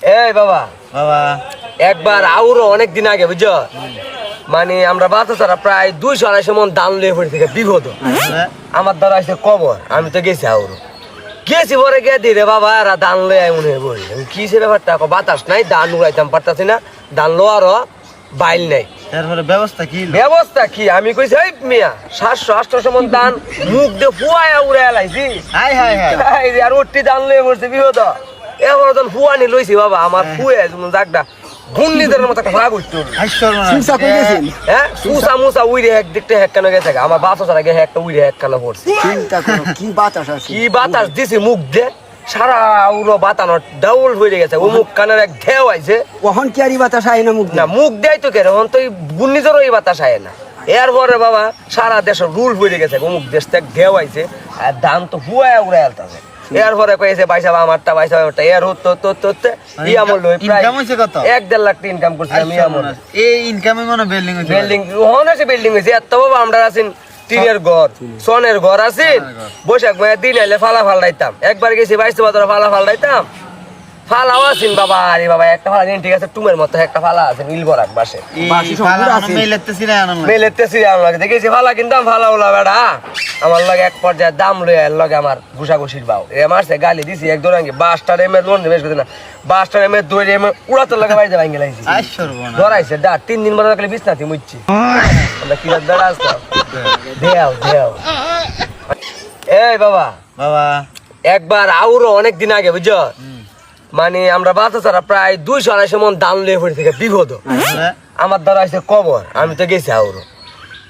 এই বাবা বাবা একবার আউরো অনেক দিন আগে বুঝছো মানে আমরা বাচ্চা ছাড়া প্রায় 200-250 মন দান লয়ে পড়ে থেকে বিপদ আমার দ্বারা আছে কবর আমি তো গেছি আউরো গেছি পরে গিয়ে দি রে বাবা এরা দান লয়ে মনে হয় বলি কি সে ব্যাপারটা বাতাস নাই দান উড়াইতাম পারতাছি না দান লোয়ারও বাইল নাই তারপরে ব্যবস্থা কি আমি কইছি এই মিয়া 700-800 মন দান মুখ দিয়ে ফুয়ায়া উড়াইয়া লাইছি হাই হাই হাই আর ওটি দান লয়ে পড়ছে বিপদ এবার যখন ফুয়ানি লইছি বাবা আমার ফুয়ে যেমন জাগডা গুন্নিদের মতো একটা ভাগ উঠতো সুসা কই গেছেন হ্যাঁ সুসা মুসা উইরে একদিকটা হেক্কানো গেছে আমার বাচ্চা ছাড়া গিয়ে একটা উইরে হেক্কানো পড়ছে চিন্তা করো কি বাতাস আছে কি বাতাস দিছে মুখ দিয়ে সারা উড়ো বাতানো ডাউল হয়ে গেছে ও মুখ কানের এক ঢেউ আইছে ওহন কি আর বাতাস আয় না মুখ না মুখ দেয় তো কেন এখন তো গুন্নিদেরও এই বাতাস আয় না এরপরে বাবা সারা দেশের রুল হয়ে গেছে ও মুখ দেশ থেকে ঢেউ আইছে আর দাম তো হুয়ায় উড়ে আলতাছে এরপরে কইছে ভাই সাহেব আমারটা এর হতে ইয়া মূল্য প্রায় ইনকাম হইছে কত 1.5 লাখ ইনকাম করছি আমি আমল এই ইনকামে মনে বিল্ডিং হইছে বিল্ডিং হনেছে বিল্ডিং হইছে এত বাবা আমরা আছেন টিনের ঘর সোনের ঘর আছেন বৈশাখ মাসে দিন আইলে ফালা ফালাইতাম একবার গেছি 22 বছর ফালা ফালাইতাম ফালাও আছেন বাবা আরে বাবা একটা ফালা নিন ঠিক আছে টুমের মতো একটা ফালা আছে নীলবরাক বাসে বাকি সব আছে মেলেতেছি না আনন্দ মেলেতেছি আমরা দেখেছি ফালা কিন্তু ফালা ওলা বেড়া আমার লগে এক পর্যায়ে দাম লয়ে লগে আমার ঘুষাঘুষির বাও এ মারছে গালি দিছি এক দোরাঙ্গে বাসটার এমে লোন বেশ করে না বাসটার এমে দইরে এমে উড়াতে লাগে বাইরে ভাঙে লাইছি আইসরবনা ধরাইছে ডা 3 দিন পরে লাগলে বিছনাতে মুচ্ছি আমরা কি দাঁড়া আছে দেও এই বাবা বাবা একবার আউরো অনেক দিন আগে বুঝছো মানে আমরা বাচ্চা ছাড়া প্রায় 200-250 মন দান লয়ে পড়ে থেকে বিপদ আমার দ্বারা আছে কবর আমি তো গেছি আউরো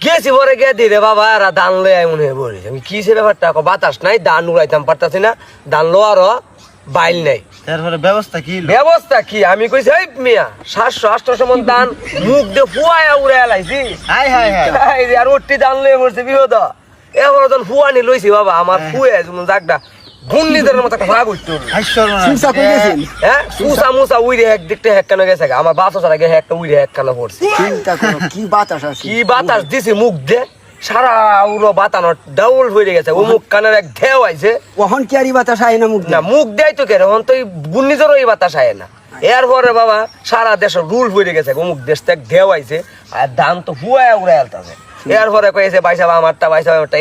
গেছি পরে গিয়ে দি রে বাবা এরা দান লয়ে মনে হয় বলি আমি কি সে ব্যাপারটা বাতাস নাই দান উড়াইতাম পারতাছি না দান লোয়ারও বাইল নাই তারপরে ব্যবস্থা কি আমি কইছি এই মিয়া 700-800 মন দান মুখ দিয়ে ফুয়ায়া উড়াইয়া লাইছি হাই হাই হাই আর ওটি দান লয়ে পড়ছে বিপদ এবার যখন ফুয়ানি লইছি বাবা আমার ফুয়ে যেমন জাগডা গুন্নিদের মতো একটা ভাগ উঠতো সুসা কই গেছেন হ্যাঁ সুসা মুসা উইরে একদিকটা হেক্কানো গেছে আমার বাচ্চা ছাড়া গিয়ে একটা উইরে হেক্কানো পড়ছে চিন্তা করো কি বাতাস আছে কি বাতাস দিছে মুখ দিয়ে সারা উড়ো বাতানো ডাউল হয়ে গেছে ও মুখ কানের এক ঢেউ আইছে ওহন কি আর বাতাস আয় না মুখ না মুখ দেয় তো কেন এখন তো গুন্নিদেরও এই বাতাস আয় না এরপরে বাবা সারা দেশের রুল হয়ে গেছে ও মুখ দেশ থেকে ঢেউ আইছে আর দাম তো হুয়ায় উড়ে আলতাছে এরপরে কইছে ভাই সাহেব আমারটা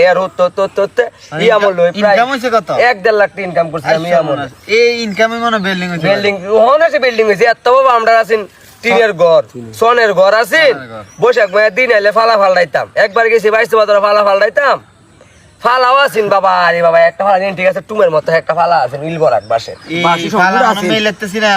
এর হতে ইয়া মূল্য প্রায় ইনকাম হইছে কত 1.5 লাখ ইনকাম করছি আমি আমল এই ইনকামে মনে বিল্ডিং হইছে বিল্ডিং হনেছে বিল্ডিং হইছে এত বাবা আমরা আছেন টিনের ঘর সোনের ঘর আছেন বৈশাখ মাসে দিন আইলে ফালা ফালাইতাম একবার গেছি 22 বছর ফালা ফালাইতাম ফালাও আছেন বাবা আরে বাবা একটা ফালা নিন ঠিক আছে টুমের মতো একটা ফালা আছে নীলবরাক বাসে বাকি সব আছে মেলেতেছি না